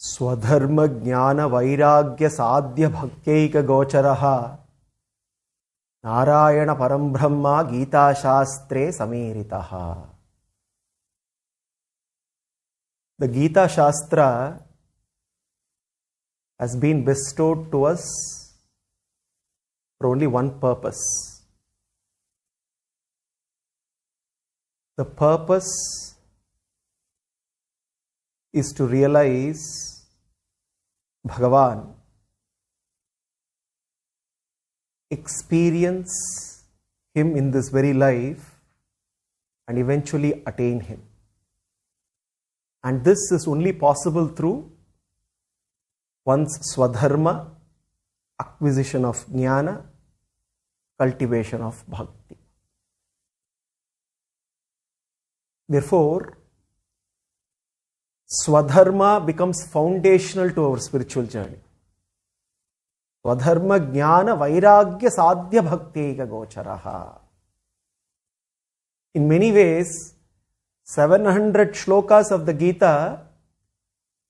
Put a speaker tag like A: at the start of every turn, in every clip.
A: Swadharma Jnana Vairagya Sadhya Bhaktyeka Gocharaha Narayana Parambrahma Gita Shastre Samiritaha. The Gita Shastra has been bestowed to us for only one purpose. The purpose is to realize Bhagavan, experience Him in this very life, and eventually attain Him. And this is only possible through one's swadharma, acquisition of jnana, cultivation of bhakti. Therefore, swadharma becomes foundational to our spiritual journey. Swadharma jnana vairagya sadhya bhakteka gocharaha. In many ways, 700 shlokas of the Gita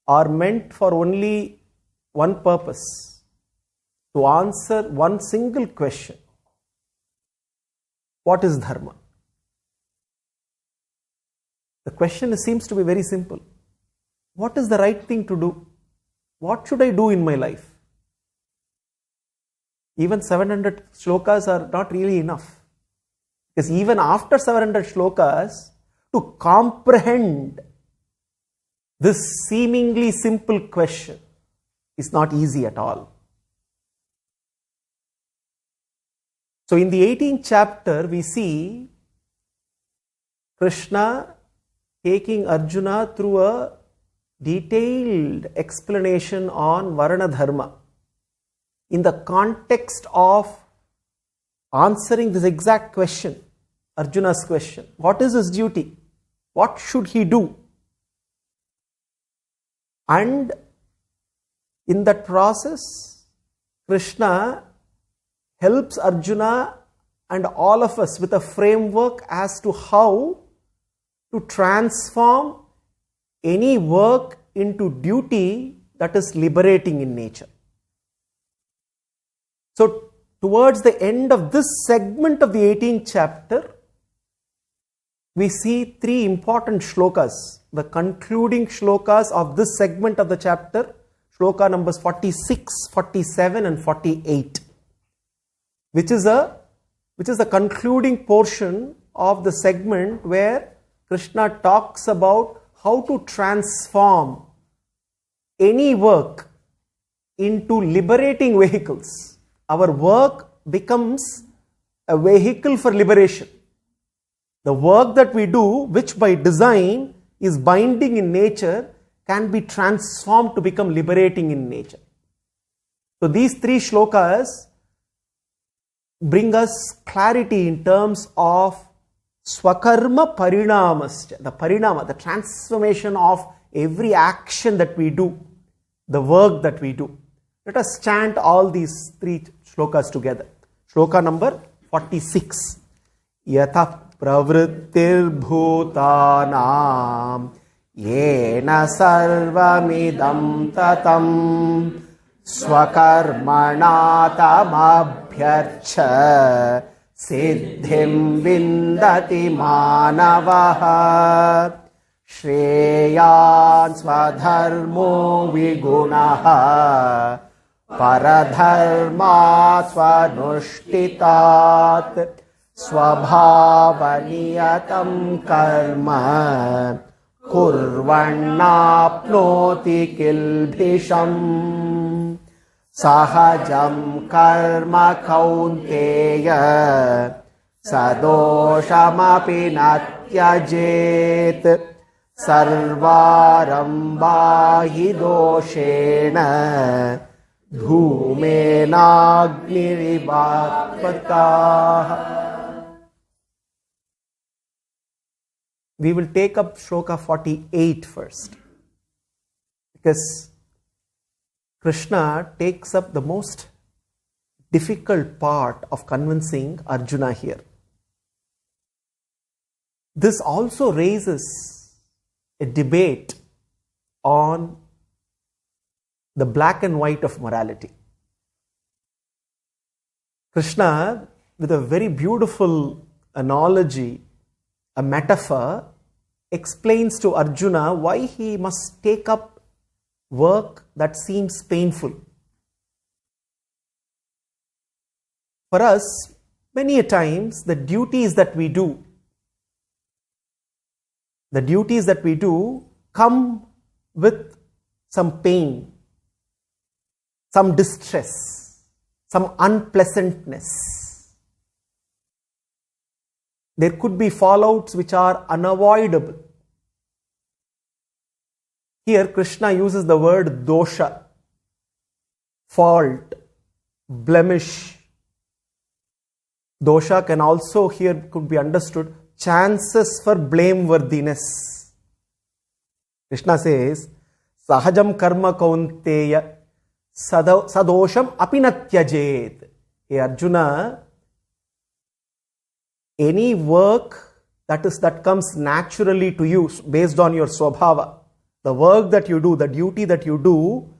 A: are meant for only one purpose: to answer one single question. What is Dharma? The question seems to be very simple. What is the right thing to do? What should I do in my life? Even 700 shlokas are not really enough. Because even after 700 shlokas, to comprehend this seemingly simple question is not easy at all. So in the 18th chapter, we see Krishna taking Arjuna through a detailed explanation on Varna Dharma in the context of answering this exact question, Arjuna's question. What is his duty? What should he do? And in that process, Krishna helps Arjuna and all of us with a framework as to how to transform any work into duty that is liberating in nature. So, towards the end of this segment of the 18th chapter, we see three important shlokas, the concluding shlokas of this segment of the chapter, shloka numbers 46, 47 and 48, which is the concluding portion of the segment where Krishna talks about how to transform any work into liberating vehicles. Our work becomes a vehicle for liberation. The work that we do, which by design is binding in nature, can be transformed to become liberating in nature. So these three shlokas bring us clarity in terms of swakarma parinamascha, the parinama, the transformation of every action that we do, the work that we do. Let us chant all these three shlokas together. Shloka number 46. Yatha pravrittir bhutanam yena sarvamidam tatam swakarmana tamabhyarcha siddhim vindati manavaha shreyan swadharmo vigunaha paradharma swanushtitat swabhavaniyatam karma kurvannapnoti kilbhisham sahajam karma kaunteya sadoshamapi natyajet sarvarambhahi doshena dhumenagnirivatpatah. We will take up Shloka 48 first, because Krishna takes up the most difficult part of convincing Arjuna here. This also raises a debate on the black and white of morality. Krishna, with a very beautiful analogy, a metaphor, explains to Arjuna why he must take up work that seems painful. For us, many a times, the duties that we do come with some pain, some distress, some unpleasantness. There could be fallouts which are unavoidable. Here Krishna uses the word dosha, fault, blemish. Dosha can also here could be understood chances for blameworthiness. Krishna says, Sahajam karma kaunteya sadosham apinatyajet. Hey Arjuna, any work that comes naturally to you based on your swabhava, the work that you do, the duty that you do,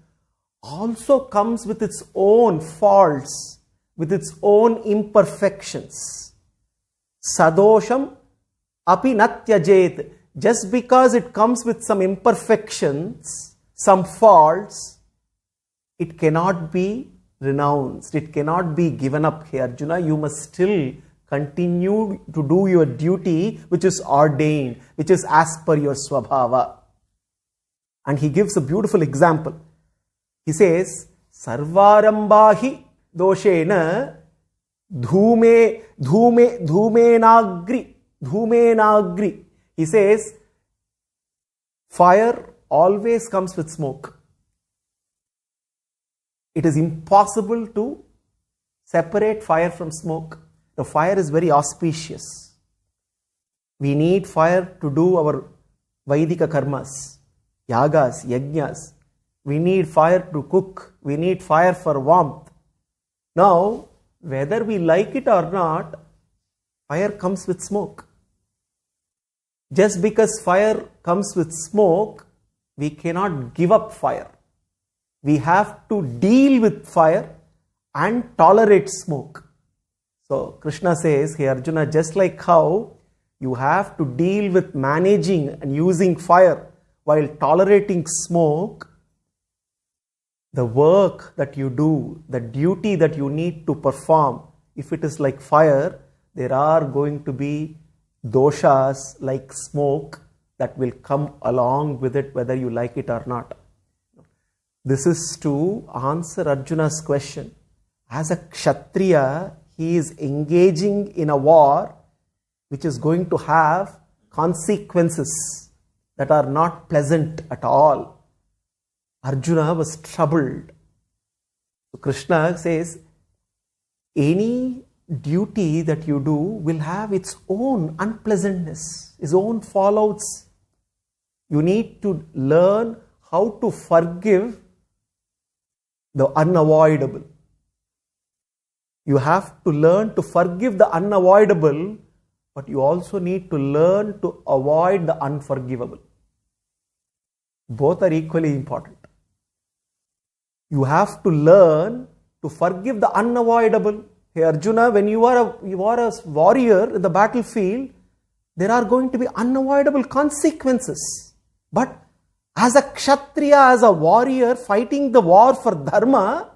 A: also comes with its own faults, with its own imperfections. Sadosham api natyajet. Just because it comes with some imperfections, some faults, it cannot be renounced. It cannot be given up. Hey Arjuna, you must still continue to do your duty which is ordained, which is as per your swabhava. And he gives a beautiful example. He says, Sarvarambahi doshena dhumenagri. He says, fire always comes with smoke. It is impossible to separate fire from smoke. The fire is very auspicious. We need fire to do our Vaidika karmas, yagas, yajnas. We need fire to cook. We need fire for warmth. Now, whether we like it or not, fire comes with smoke. Just because fire comes with smoke, we cannot give up fire. We have to deal with fire and tolerate smoke. So Krishna says, hey Arjuna, just like how you have to deal with managing and using fire while tolerating smoke, the work that you do, the duty that you need to perform, if it is like fire, there are going to be doshas like smoke that will come along with it, whether you like it or not. This is to answer Arjuna's question. As a Kshatriya, he is engaging in a war which is going to have consequences that are not pleasant at all. Arjuna was troubled. So Krishna says, any duty that you do will have its own unpleasantness, its own fallouts. You need to learn how to forgive the unavoidable. You have to learn to forgive the unavoidable, but you also need to learn to avoid the unforgivable. Both are equally important. You have to learn to forgive the unavoidable. Hey Arjuna, when you are a warrior in the battlefield, there are going to be unavoidable consequences. But as a Kshatriya, as a warrior fighting the war for Dharma,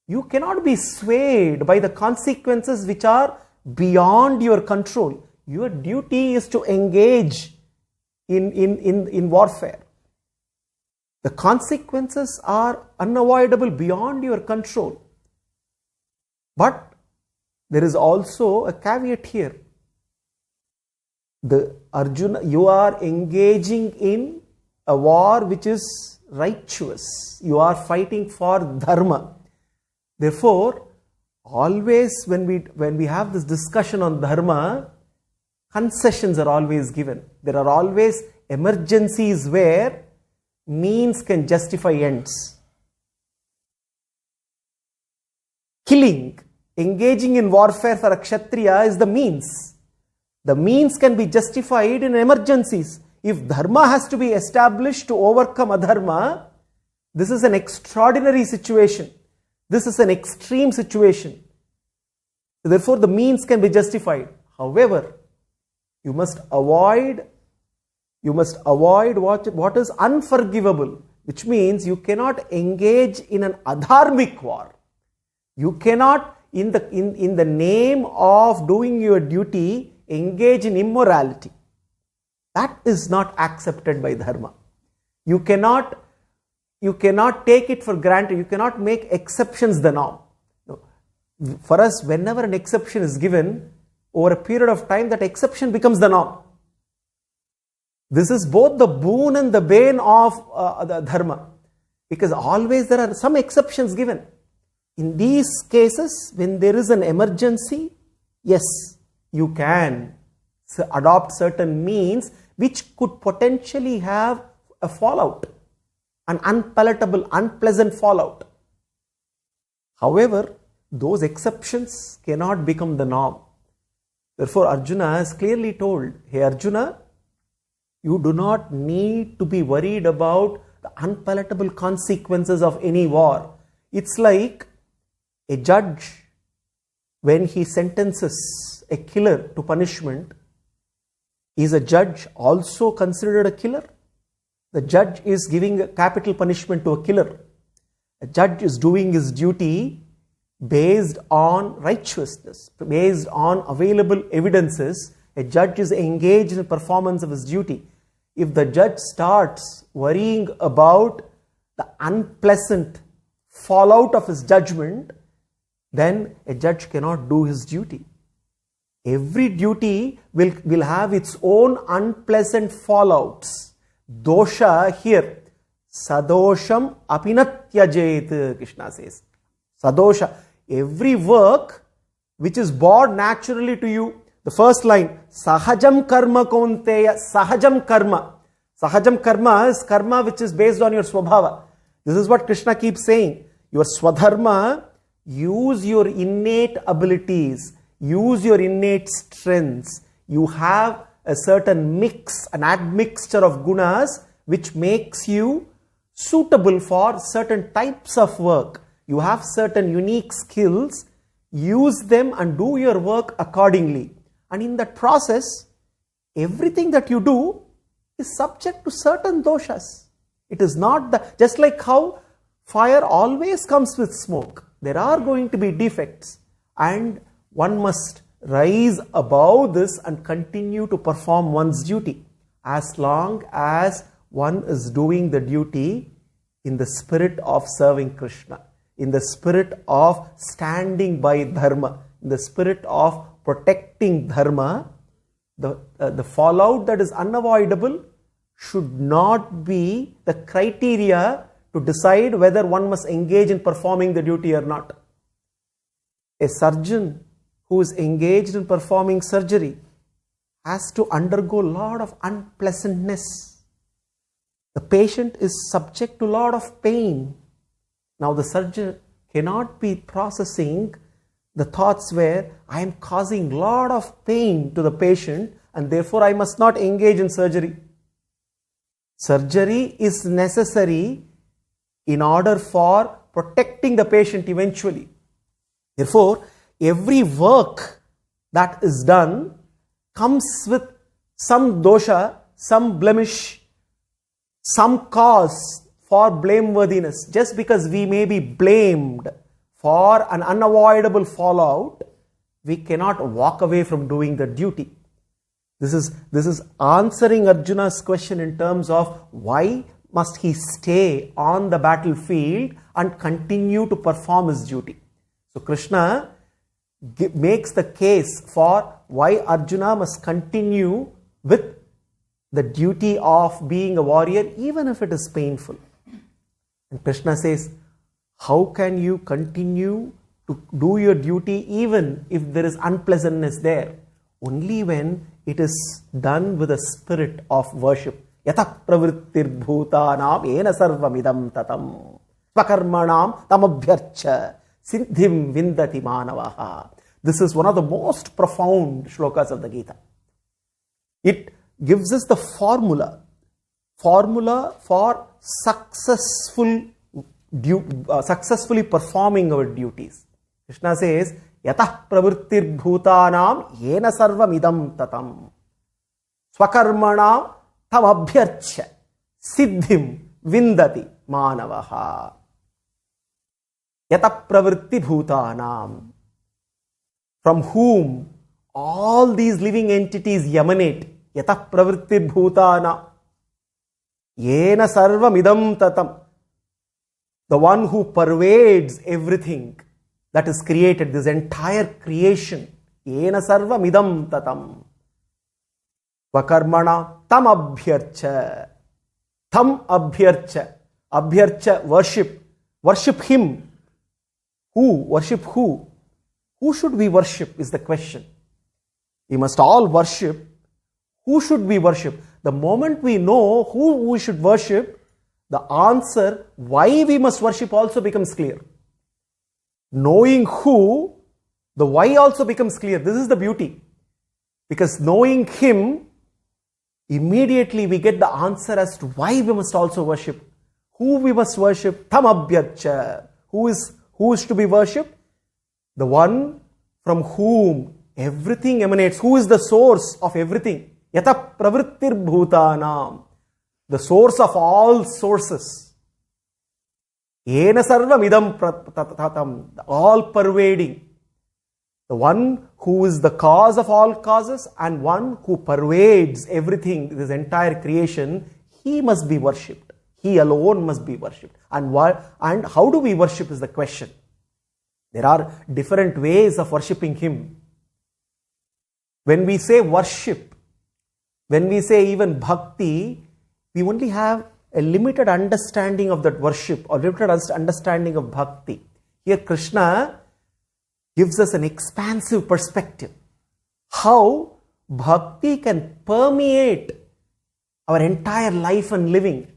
A: you cannot be swayed by the consequences which are beyond your control. Your duty is to engage in warfare. The consequences are unavoidable, beyond your control. But there is also a caveat here. Arjuna, you are engaging in a war which is righteous. You are fighting for Dharma. Therefore, always when we have this discussion on Dharma, concessions are always given. There are always emergencies where means can justify ends. Killing, engaging in warfare for a Kshatriya is the means. The means can be justified in emergencies. If Dharma has to be established to overcome adharma, This is an extraordinary situation. This is an extreme situation. Therefore, the means can be justified. However, you must avoid what is unforgivable, which means you cannot engage in an adharmic war. You cannot, in the name of doing your duty, engage in immorality. That is not accepted by Dharma. You cannot take it for granted. You cannot make exceptions the norm. No. For us, whenever an exception is given, over a period of time, that exception becomes the norm. This is both the boon and the bane of the Dharma. Because always there are some exceptions given. In these cases, when there is an emergency, yes, you can adopt certain means which could potentially have a fallout, an unpalatable, unpleasant fallout. However, those exceptions cannot become the norm. Therefore, Arjuna is clearly told, hey Arjuna, you do not need to be worried about the unpalatable consequences of any war. It's like a judge, when he sentences a killer to punishment, is a judge also considered a killer? The judge is giving a capital punishment to a killer. A judge is doing his duty based on righteousness, based on available evidences. A judge is engaged in the performance of his duty. If the judge starts worrying about the unpleasant fallout of his judgment, then a judge cannot do his duty. Every duty will have its own unpleasant fallouts. Dosha here, sadosham apinatyajet, Krishna says. Sadosha, every work which is born naturally to you. The first line, sahajam karma kaunteya, sahajam karma. Sahajam karma is karma which is based on your swabhava. This is what Krishna keeps saying. Your swadharma, use your innate abilities, use your innate strengths. You have a certain mix, an admixture of gunas which makes you suitable for certain types of work. You have certain unique skills, use them and do your work accordingly. And in that process, everything that you do is subject to certain doshas. It is not just like how fire always comes with smoke. There are going to be defects, and one must rise above this and continue to perform one's duty as long as one is doing the duty in the spirit of serving Krishna, in the spirit of standing by Dharma, in the spirit of protecting Dharma. The fallout that is unavoidable should not be the criteria to decide whether one must engage in performing the duty or not. A surgeon who is engaged in performing surgery has to undergo a lot of unpleasantness. The patient is subject to a lot of pain. Now the surgeon cannot be processing the thoughts where I am causing a lot of pain to the patient and therefore I must not engage in surgery. Surgery is necessary in order for protecting the patient eventually. Therefore, every work that is done comes with some dosha, some blemish, some cause for blameworthiness. Just because we may be blamed for an unavoidable fallout, we cannot walk away from doing the duty. This is answering Arjuna's question in terms of why must he stay on the battlefield and continue to perform his duty. So Krishna makes the case for why Arjuna must continue with the duty of being a warrior even if it is painful. And Krishna says, how can you continue to do your duty even if there is unpleasantness there? Only when it is done with a spirit of worship. Yatha pravrittir bhutanam ena sarvamidam tatam svakarmanam tamabhyarcha siddhim vindati manavaha. This is one of the most profound shlokas of the Gita. It gives us the formula for successful successfully performing our duties. Krishna says, Yatah pravrittir bhutanam yena sarvam idam tatam. Swakarmana tam abhyarcha siddhim vindati manavaha. Yatah pravritti bhutanam. From whom all these living entities emanate. Yatah pravrittir bhutana. Yena sarvam idam tatam. The one who pervades everything that is created, this entire creation. Yena sarvam idam tatam. Vakarmana tam abhyarcha. Tam abhyarcha. Abhyarcha, worship. Worship him. Who? Worship who? Who should we worship is the question. We must all worship. Who should we worship? The moment we know who we should worship, the answer why we must worship also becomes clear. Knowing who, the why also becomes clear. This is the beauty. Because knowing him, immediately we get the answer as to why we must also worship. Who we must worship? Tam abhyarcha. Who is to be worshipped? The one from whom everything emanates. Who is the source of everything? Yata pravrittir bhutanam. The source of all sources. Yena sarvam idam tatam. All pervading. The one who is the cause of all causes and one who pervades everything, this entire creation, he must be worshipped. He alone must be worshipped. And how do we worship is the question. There are different ways of worshipping him. When we say worship, when we say even bhakti, we only have a limited understanding of that worship or limited understanding of bhakti. Here Krishna gives us an expansive perspective. How bhakti can permeate our entire life and living.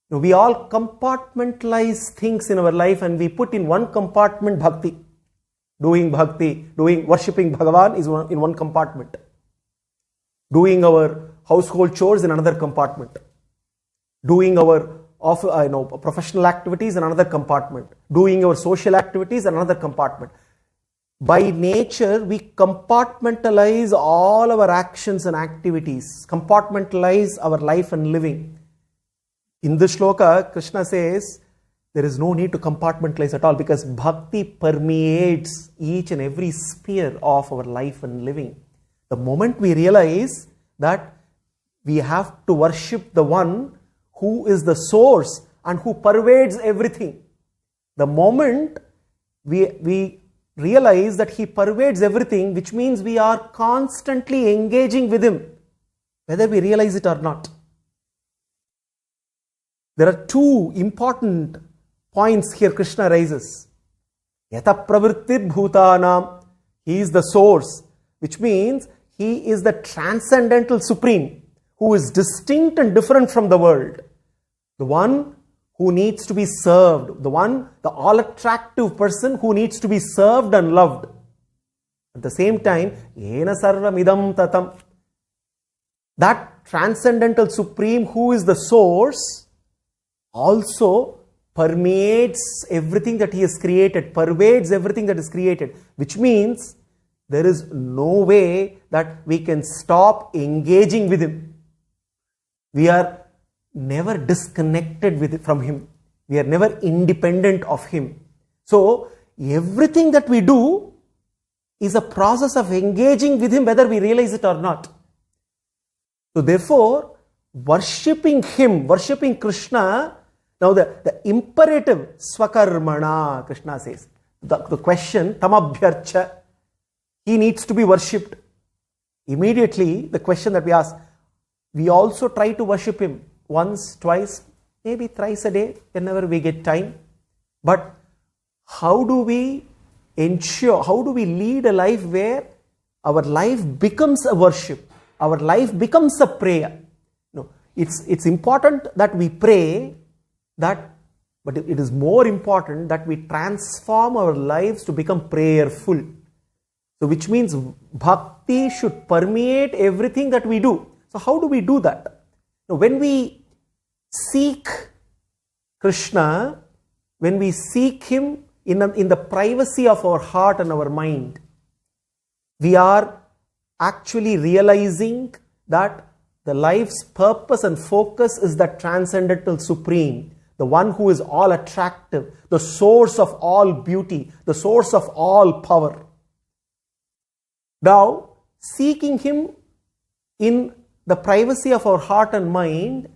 A: We all compartmentalize things in our life and we put in one compartment bhakti. Doing worshipping Bhagavan is in one compartment. Doing our household chores in another compartment. Doing our professional activities in another compartment. Doing our social activities in another compartment. By nature, we compartmentalize all our actions and activities. Compartmentalize our life and living. In this shloka, Krishna says, there is no need to compartmentalize at all because bhakti permeates each and every sphere of our life and living. The moment we realize that we have to worship the one who is the source and who pervades everything. The moment we realize that he pervades everything, which means we are constantly engaging with him, whether we realize it or not. There are two important points here Krishna raises. Yata pravrittir bhutanam. He is the source, which means he is the transcendental supreme who is distinct and different from the world. The one who needs to be served. The all attractive person who needs to be served and loved. At the same time, yena sarvam idam tatam. That transcendental supreme who is the source also permeates everything that he has created, pervades everything that is created, which means there is no way that we can stop engaging with him. We are never disconnected from him. We are never independent of him. So, everything that we do is a process of engaging with him whether we realize it or not. So, therefore, worshipping him, worshipping Krishna, now the imperative, swakarmana, Krishna says. The question, tamabhyarcha, he needs to be worshipped. Immediately, the question that we ask, we also try to worship him once, twice, maybe thrice a day, whenever we get time. But how do we ensure, how do we lead a life where our life becomes a worship, our life becomes a prayer? No, it's important that we pray, but it is more important that we transform our lives to become prayerful. So which means bhakti should permeate everything that we do. So how do we do that? Now, when we seek Krishna, when we seek Him in the privacy of our heart and our mind, we are actually realizing that the life's purpose and focus is the transcendental supreme, the one who is all attractive, the source of all beauty, the source of all power. Now, seeking Him in the privacy of our heart and mind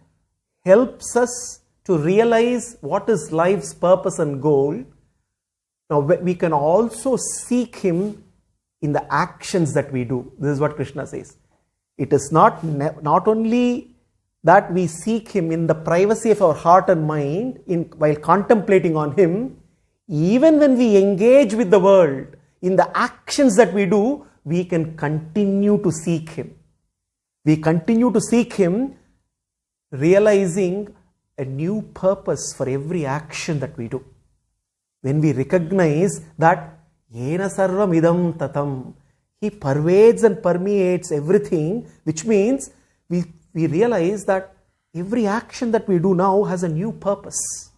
A: helps us to realize what is life's purpose and goal. Now, we can also seek Him in the actions that we do. This is what Krishna says. It is not only that we seek Him in the privacy of our heart and mind while contemplating on Him, even when we engage with the world, in the actions that we do, we can continue to seek Him. We continue to seek Him, realizing a new purpose for every action that we do. When we recognize that Yena sarvam idam tatam, He pervades and permeates everything, which means we realize that every action that we do now has a new purpose.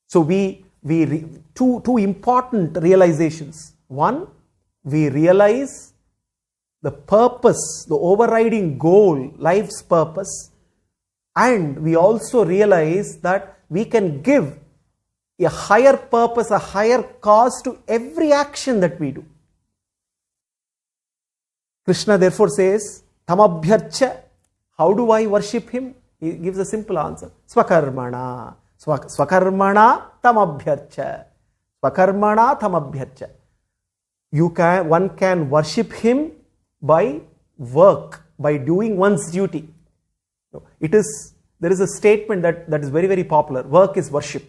A: So two important realizations. One, we realize the purpose, the overriding goal, life's purpose, and we also realize that we can give a higher purpose, a higher cause to every action that we do. Krishna therefore says, Tamabhyarcha, how do I worship Him? He gives a simple answer. Swakarmana. Swakarmana tamabhyarcha. Swakarmana tamabhyarcha. One can worship Him by work, by doing one's duty. There is a statement that is very, very popular. Work is worship.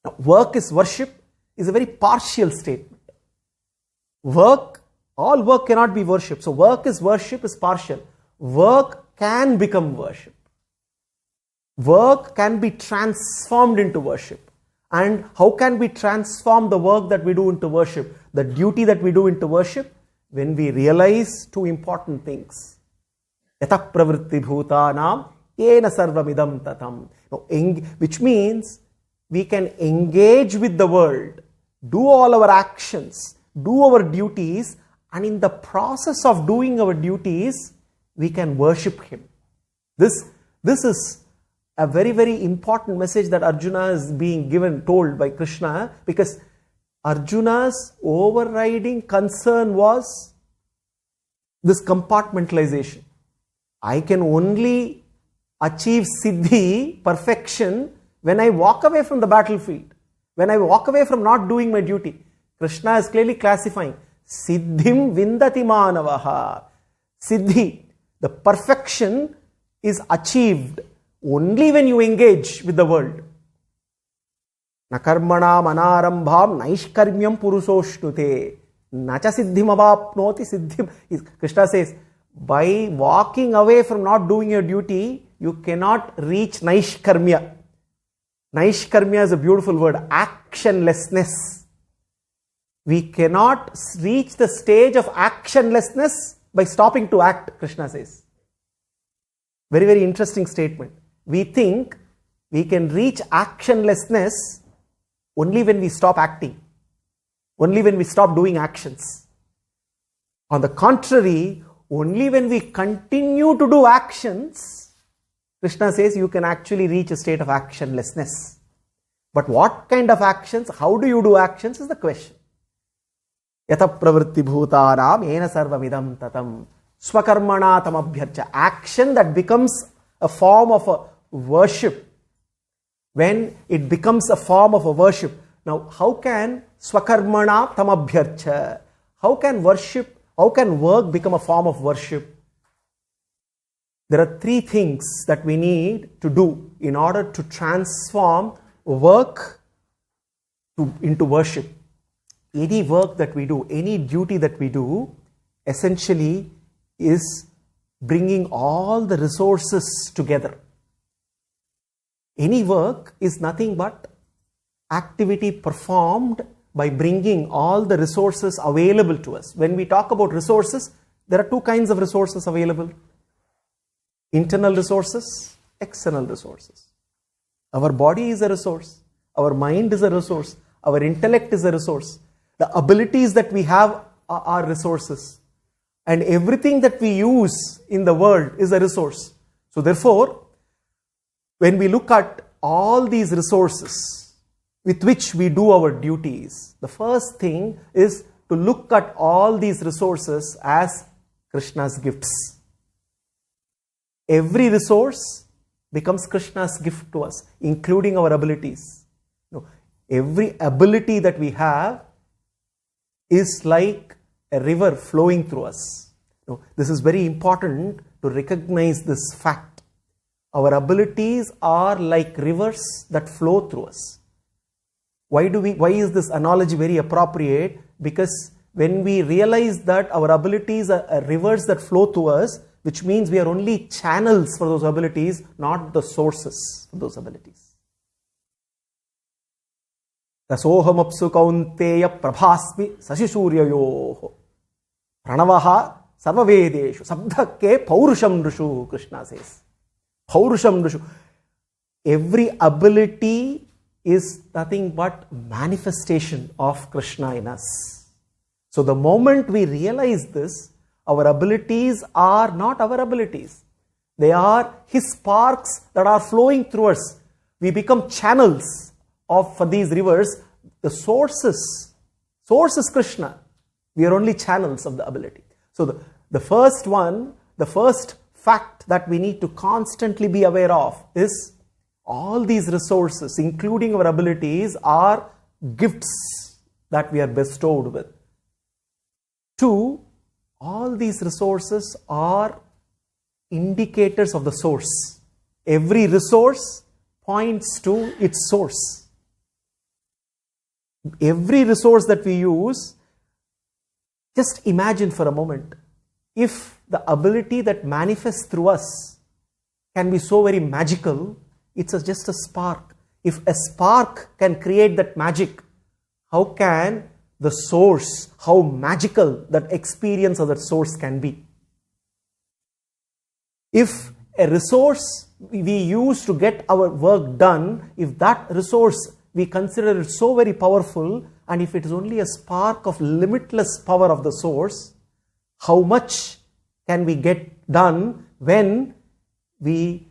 A: Now, work is worship is a very partial statement. All work cannot be worship. So work is worship is partial. Work can become worship. Work can be transformed into worship. And how can we transform the work that we do into worship, the duty that we do into worship? When we realize two important things. Yata pravritti bhutanam yena sarvamidam tatam. Which means we can engage with the world, do all our actions, do our duties, and in the process of doing our duties, we can worship Him. This is a very, very important message that Arjuna is being told by Krishna, because Arjuna's overriding concern was this compartmentalization. I can only achieve siddhi, perfection, when I walk away from the battlefield, when I walk away from not doing my duty. Krishna is clearly classifying siddhim vindati manavaha. Siddhi, the perfection, is achieved only when you engage with the world. Nakarmana manarambham naishkarmyam purusoshnute nacha siddhim avapnoti siddhim. Krishna says, by walking away from not doing your duty, you cannot reach naishkarmya. Naishkarmya is a beautiful word, actionlessness. We cannot reach the stage of actionlessness by stopping to act, Krishna says. Very, very interesting statement. We think we can reach actionlessness only when we stop acting, only when we stop doing actions. On the contrary, only when we continue to do actions, Krishna says you can actually reach a state of actionlessness. But what kind of actions, how do you do actions is the question. Yata pravritti bhutanam yena sarvamidam tatam swakarmana tamabhyarcha. Action that becomes a form of a worship. When it becomes a form of a worship. Now, how can swakarmana tamabhyarcha? How can work become a form of worship? There are three things that we need to do in order to transform work into worship. Any work that we do, any duty that we do, essentially is bringing all the resources together. Any work is nothing but activity performed by bringing all the resources available to us. When we talk about resources, there are two kinds of resources available. Internal resources, external resources. Our body is a resource. Our mind is a resource. Our intellect is a resource. The abilities that we have are resources. And everything that we use in the world is a resource. So therefore, when we look at all these resources with which we do our duties, the first thing is to look at all these resources as Krishna's gifts. Every resource becomes Krishna's gift to us, including our abilities. Every ability that we have is like a river flowing through us. This is very important to recognize this fact. Our abilities are like rivers that flow through us. Why is this analogy very appropriate? Because when we realize that our abilities are rivers that flow through us, which means we are only channels for those abilities, not the sources for those abilities. Rasoham apsu kaunteya prabhasmi sashisuryayoho pranavaha sarvavedeshu sabdhakke paurusham nrishu, Krishna says. Paurusham nrishu. Every ability is nothing but manifestation of Krishna in us. So the moment we realize this, our abilities are not our abilities. They are His sparks that are flowing through us. We become channels for these rivers. The source is Krishna. We are only channels of the ability. So the first fact that we need to constantly be aware of is all these resources, including our abilities, are gifts that we are bestowed with. 2, all these resources are indicators of the source. Every resource points to its source. Every resource that we use, just imagine for a moment, if the ability that manifests through us can be so very magical, it's just a spark. If a spark can create that magic, how can the source, how magical that experience of that source can be? If a resource we use to get our work done, if that resource we consider it so very powerful, and if it is only a spark of limitless power of the source, how much can we get done when we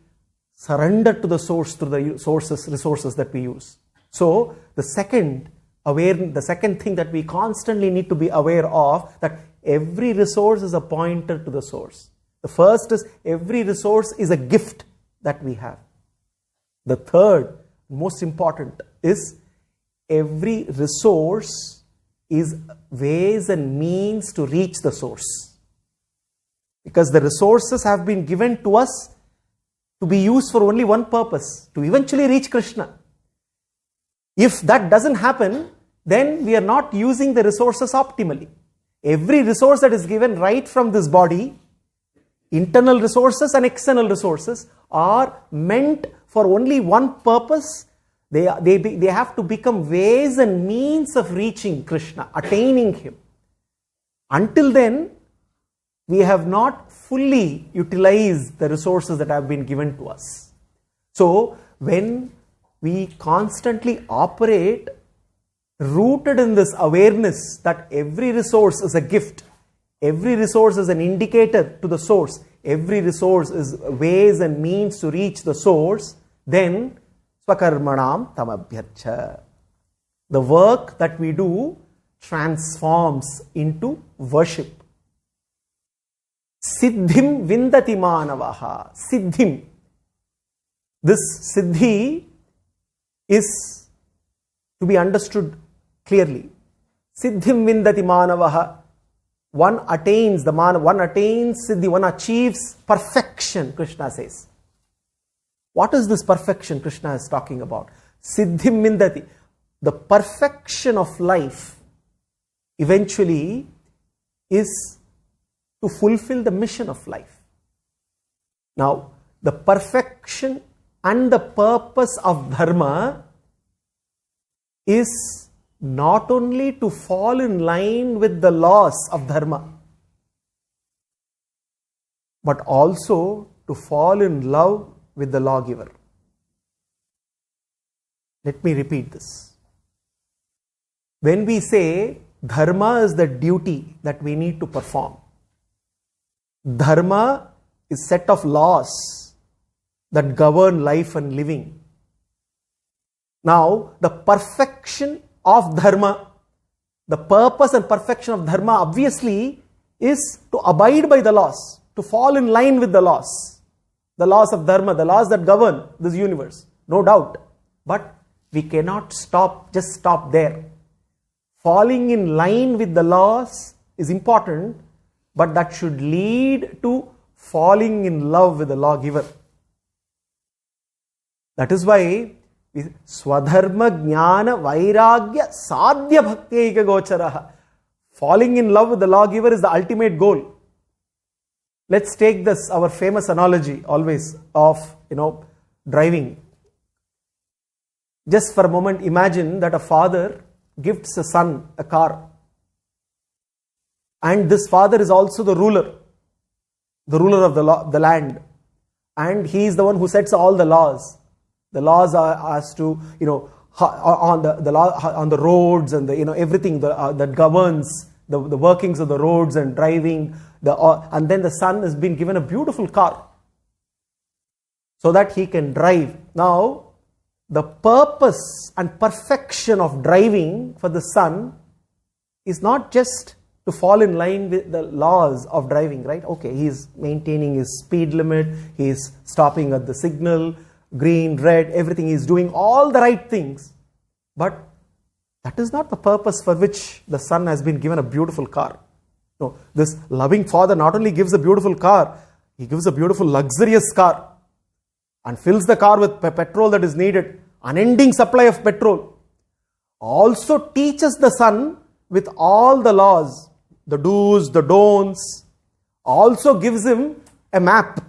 A: surrender to the source through the resources that we use? So the second thing that we constantly need to be aware of, that every resource is a pointer to the source. The first is every resource is a gift that we have. The third, most important, is every resource is ways and means to reach the source. Because the resources have been given to us to be used for only one purpose, to eventually reach Krishna. If that doesn't happen, then we are not using the resources optimally. Every resource that is given right from this body, internal resources and external resources, are meant for only one purpose. They have to become ways and means of reaching Krishna, attaining Him. Until then, we have not fully utilized the resources that have been given to us. So, when we constantly operate rooted in this awareness that every resource is a gift, every resource is an indicator to the source, every resource is ways and means to reach the source, then swakarmanam tamabhyarcha. The work that we do transforms into worship. Siddhim vindati manavaha. Siddhim. This siddhi is to be understood clearly. Siddhim vindati manavaha. One attains siddhi, one achieves perfection, Krishna says. What is this perfection Krishna is talking about? Siddhim vindati. The perfection of life eventually is to fulfill the mission of life. Now, the perfection and the purpose of Dharma is not only to fall in line with the laws of Dharma, but also to fall in love with the lawgiver. Let me repeat this. When we say Dharma is the duty that we need to perform, Dharma is set of laws that govern life and living. Now, the perfection of Dharma, the purpose and perfection of Dharma obviously is to abide by the laws, to fall in line with the laws of Dharma, the laws that govern this universe, no doubt. But we cannot just stop there. Falling in line with the laws is important, but that should lead to falling in love with the lawgiver. That is why Swadharma Jnana Vairagya Sadhya Bhakti Gocharaha. Falling in love with the lawgiver is the ultimate goal. Let's take this, our famous analogy always of, driving. Just for a moment, imagine that a father gifts a son a car. And this father is also the ruler of the land. And he is the one who sets all the laws. The laws are as to, on the roads and everything that governs the workings of the roads and driving. And then the son has been given a beautiful car so that he can drive. Now, the purpose and perfection of driving for the son is not just to fall in line with the laws of driving, right? Okay, he is maintaining his speed limit, he is stopping at the signal, green, red, everything, he is doing all the right things. But that is not the purpose for which the son has been given a beautiful car. No, this loving father not only gives a beautiful car, he gives a beautiful luxurious car and fills the car with petrol that is needed, unending supply of petrol. Also teaches the son with all the laws, the do's, the don'ts, also gives him a map.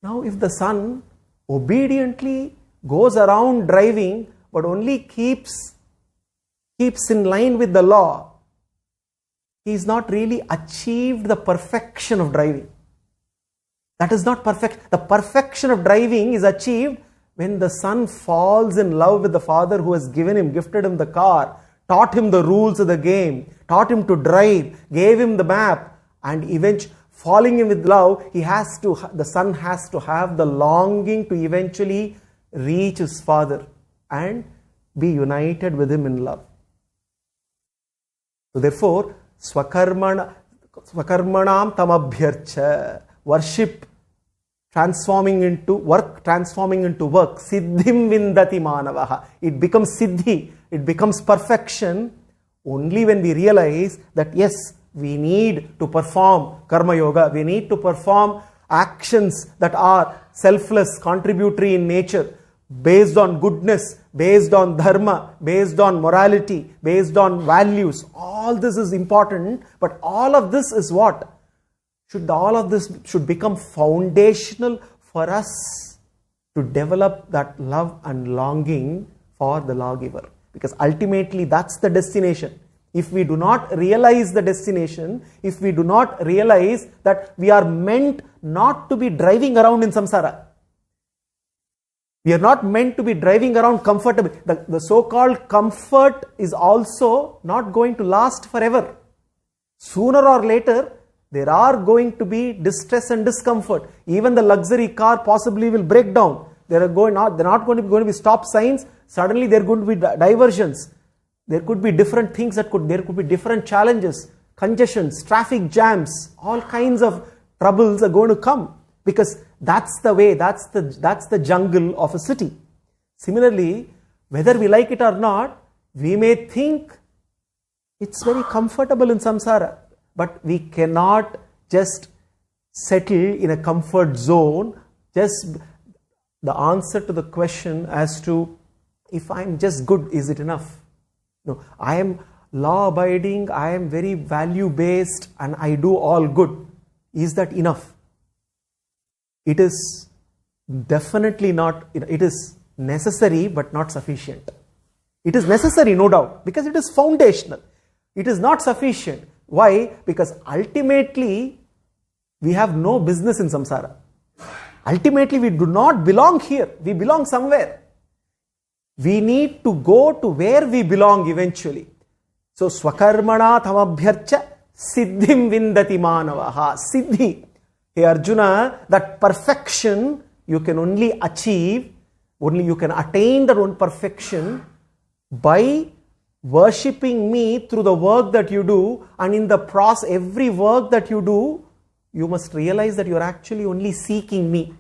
A: Now if the son obediently goes around driving but only keeps in line with the law, he is not really achieved the perfection of driving. That is not perfect. The perfection of driving is achieved when the son falls in love with the father who has gifted him the car, taught him the rules of the game, taught him to drive, gave him the map, and eventually falling in with love, the son has to have the longing to eventually reach his father and be united with him in love. So therefore, Swakarmanam tamabhyarcha, worship transforming into work, siddhim vindati manavaha. It becomes siddhi, it becomes perfection only when we realize that yes, we need to perform karma yoga, we need to perform actions that are selfless, contributory in nature, based on goodness, based on dharma, based on morality, based on values. All this is important, but all of this is what? All of this should become foundational for us to develop that love and longing for the lawgiver. Because ultimately that's the destination. If we do not realize the destination, if we do not realize that we are meant not to be driving around in samsara, we are not meant to be driving around comfortably. The so-called comfort is also not going to last forever. Sooner or later, there are going to be distress and discomfort. Even the luxury car possibly will break down. There are not going to be stop signs. Suddenly there are going to be diversions. There could be different things there could be different challenges, congestions, traffic jams, all kinds of troubles are going to come. Because that's the way, that's the jungle of a city. Similarly, whether we like it or not, we may think it's very comfortable in samsara, but we cannot just settle in a comfort zone. Just the answer to the question as to if I'm just good, is it enough? No, I am law abiding, I am very value based and I do all good. Is that enough? It is definitely not, it is necessary but not sufficient. It is necessary, no doubt, because it is foundational. It is not sufficient. Why? Because ultimately, we have no business in samsara. Ultimately, we do not belong here. We belong somewhere. We need to go to where we belong eventually. So, swakarmana tamabhyarcha siddhim vindati manavaha. Siddhi. Hey Arjuna, that perfection you can only achieve, only you can attain that one perfection by worshipping me through the work that you do, and in the process, every work that you do, you must realize that you are actually only seeking me.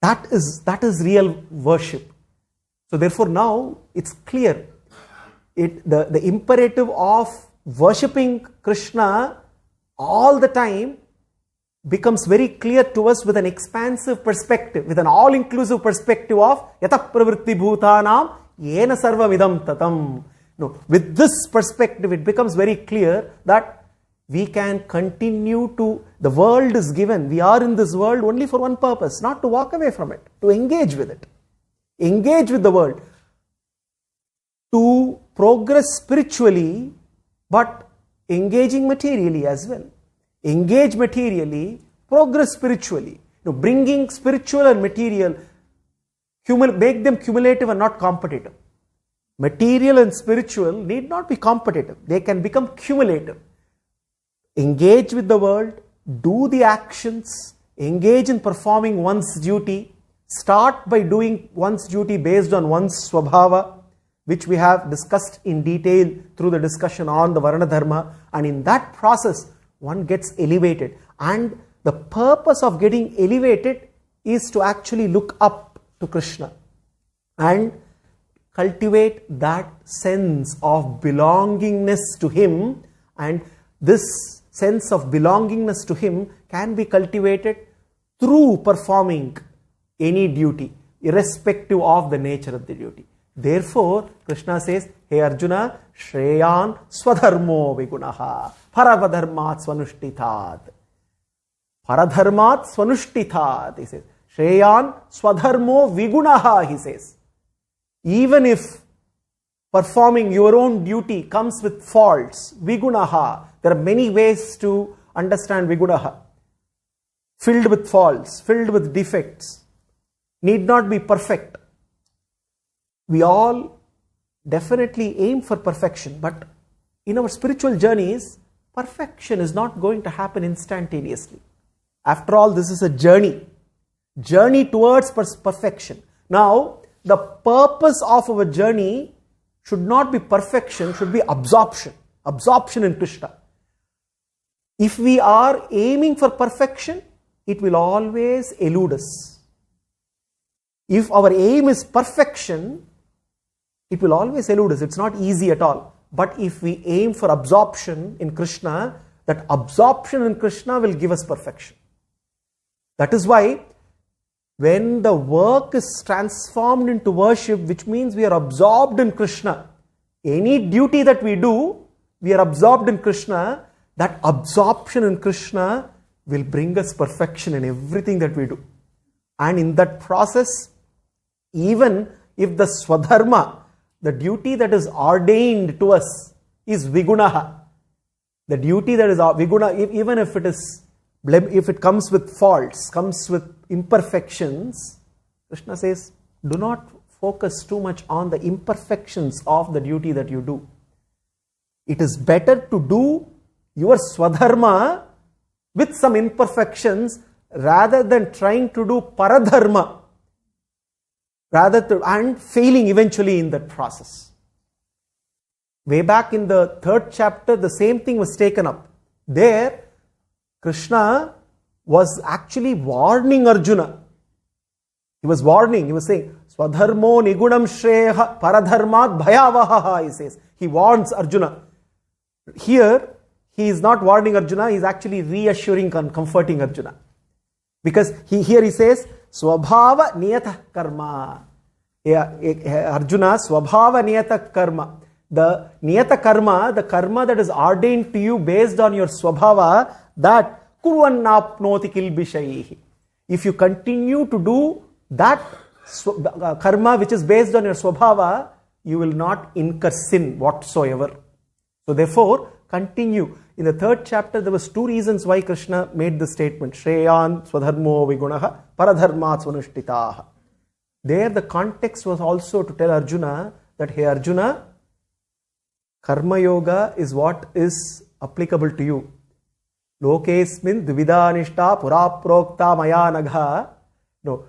A: That is real worship. So therefore now it's clear. The imperative of worshipping Krishna all the time becomes very clear to us with an expansive perspective, with an all-inclusive perspective of yata pravritti bhutanam yena sarvamidam tatam. No, with this perspective, it becomes very clear that we can continue to, the world is given, we are in this world only for one purpose, not to walk away from it, to engage with it, engage with the world, to progress spiritually, but engaging materially as well. Engage materially, progress spiritually. Bringing spiritual and material, make them cumulative and not competitive. Material and spiritual need not be competitive. They can become cumulative. Engage with the world, do the actions, engage in performing one's duty. Start by doing one's duty based on one's swabhava, which we have discussed in detail through the discussion on the Varna Dharma. And in that process, one gets elevated. And the purpose of getting elevated is to actually look up to Krishna and cultivate that sense of belongingness to Him. And this sense of belongingness to Him can be cultivated through performing any duty, irrespective of the nature of the duty. Therefore, Krishna says, Hey Arjuna, Shreyan Swadharmo Vigunaha, Paravadharmat Swanushtithat. Paradharmat Swanushtithat, he says. Shreyan Swadharmo Vigunaha, he says. Even if performing your own duty comes with faults, Vigunaha, there are many ways to understand Vigunaha. Filled with faults, filled with defects, need not be perfect. We all definitely aim for perfection, but in our spiritual journeys, perfection is not going to happen instantaneously. After all, this is a journey towards perfection. Now, the purpose of our journey should not be perfection, should be absorption in Krishna. If we are aiming for perfection, it will always elude us. If our aim is perfection, it will always elude us. It's not easy at all. But if we aim for absorption in Krishna, that absorption in Krishna will give us perfection. That is why when the work is transformed into worship, which means we are absorbed in Krishna, any duty that we do, we are absorbed in Krishna, that absorption in Krishna will bring us perfection in everything that we do. And in that process, even if the swadharma, the duty that is ordained to us, is vigunaha, the duty that is viguna, even if it comes with faults, comes with imperfections, Krishna says, do not focus too much on the imperfections of the duty that you do. It is better to do your swadharma with some imperfections rather than trying to do paradharma and failing eventually in that process. Way back in the 3rd chapter, the same thing was taken up. There, Krishna was actually warning Arjuna. He was saying, Swadharmo nigunam shreha paradharmat bhayavaha, he says. He warns Arjuna. Here, he is not warning Arjuna, he is actually reassuring and comforting Arjuna. Because here he says, Swabhava niyata karma. Arjuna, Swabhava niyata karma. The niyata karma, the karma that is ordained to you based on your swabhava, that kurvannapnoti kilbishaihi. If you continue to do that karma which is based on your swabhava, you will not incur sin whatsoever. So therefore, continue. In the 3rd chapter, there was 2 reasons why Krishna made this statement. Shreyan swadharmo vigunaha paradharmat swanushtitaha. There the context was also to tell Arjuna that, hey Arjuna, Karma Yoga is what is applicable to you. Lokesmin dvidanishta puraprokta maya nagha. No.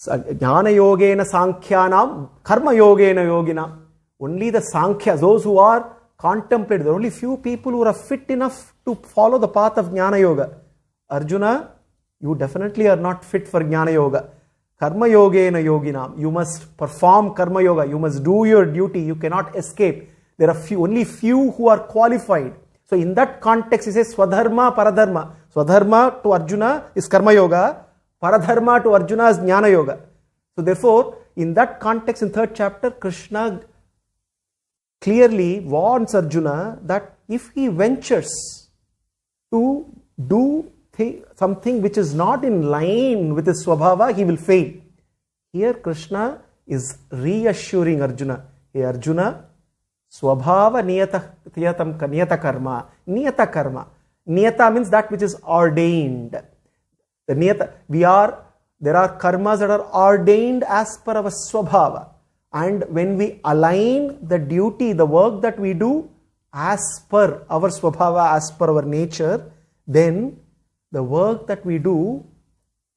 A: Jnana yogena sankhyanam karma yogena yogina. Only the Sankhyas, those who are contemplative, there are only few people who are fit enough to follow the path of Jnana Yoga. Arjuna, you definitely are not fit for Jnana Yoga. Karma Yogena Yoginam. You must perform Karma Yoga. You must do your duty. You cannot escape. There are only few who are qualified. So in that context, he says Swadharma, Paradharma. Swadharma to Arjuna is Karma Yoga. Paradharma to Arjuna is Jnana Yoga. So therefore, in that context, in 3rd chapter, Krishna clearly warns Arjuna that if he ventures to do something which is not in line with his swabhava, he will fail. Here Krishna is reassuring Arjuna. Hey Arjuna, swabhava niyata karma. Niyata karma. Niyata means that which is ordained. The niyata, there are karmas that are ordained as per our swabhava. And when we align the duty, the work that we do as per our swabhava, as per our nature, then the work that we do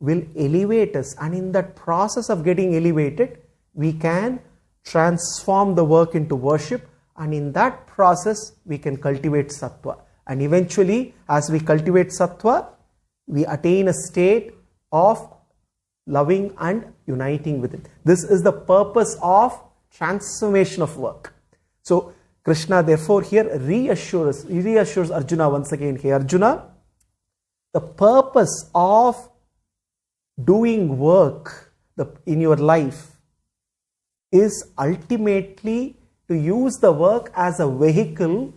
A: will elevate us. And in that process of getting elevated, we can transform the work into worship. And in that process, we can cultivate sattva. And eventually, as we cultivate sattva, we attain a state of loving and uniting with it. This is the purpose of transformation of work. So Krishna therefore here reassures Arjuna once again. Hey Arjuna, the purpose of doing work in your life is ultimately to use the work as a vehicle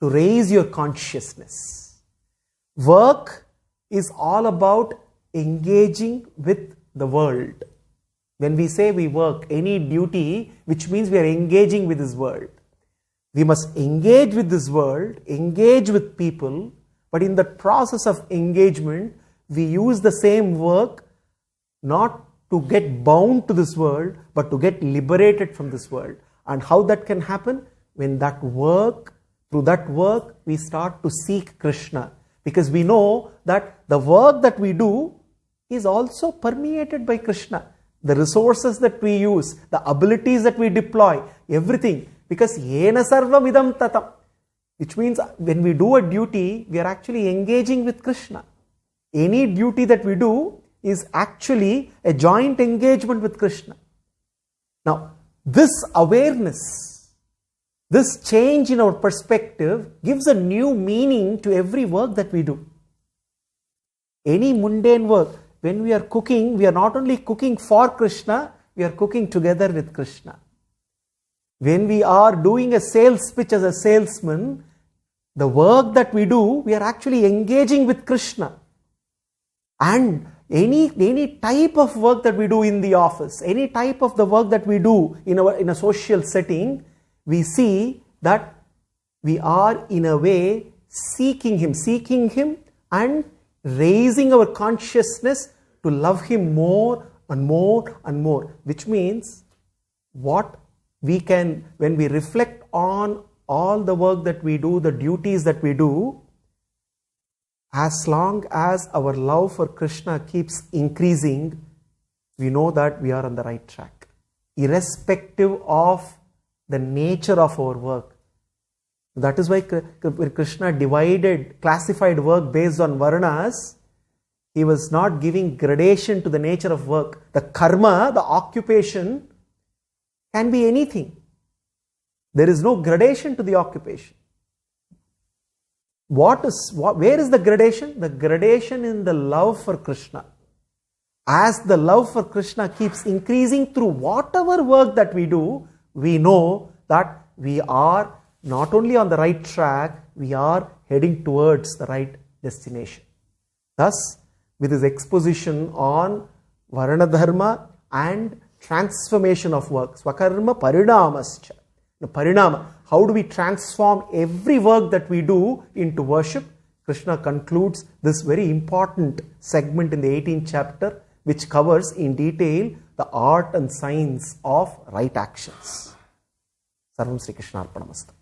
A: to raise your consciousness. Work is all about engaging with the world. When we say we work, any duty, which means we are engaging with this world. We must engage with this world, engage with people, but in the process of engagement, we use the same work not to get bound to this world, but to get liberated from this world. And how that can happen? When that work, through that work, we start to seek Krishna. Because we know that the work that we do is also permeated by Krishna. The resources that we use, the abilities that we deploy, everything. Because yena sarvam idam tatam. Which means when we do a duty, we are actually engaging with Krishna. Any duty that we do is actually a joint engagement with Krishna. Now, this awareness, this change in our perspective gives a new meaning to every work that we do. Any mundane work, when we are cooking, we are not only cooking for Krishna, we are cooking together with Krishna. When we are doing a sales pitch as a salesman, the work that we do, we are actually engaging with Krishna. And any type of work that we do in the office, any type of the work that we do in a social setting, we see that we are in a way seeking Him and raising our consciousness to love Him more and more and more. Which means what we can, when we reflect on all the work that we do, the duties that we do, as long as our love for Krishna keeps increasing, we know that we are on the right track, irrespective of the nature of our work. That is why Krishna classified work based on varnas. He was not giving gradation to the nature of work. The karma, the occupation, can be anything. There is no gradation to the occupation. Where is the gradation? The gradation in the love for Krishna. As the love for Krishna keeps increasing through whatever work that we do, we know that we are not only on the right track, we are heading towards the right destination. Thus, with his exposition on Varna Dharma and transformation of work, Swakarma Parinamascha. The Parinama, how do we transform every work that we do into worship? Krishna concludes this very important segment in the 18th chapter which covers in detail the art and science of right actions. Sarvam Sri Krishna Arpanamastu.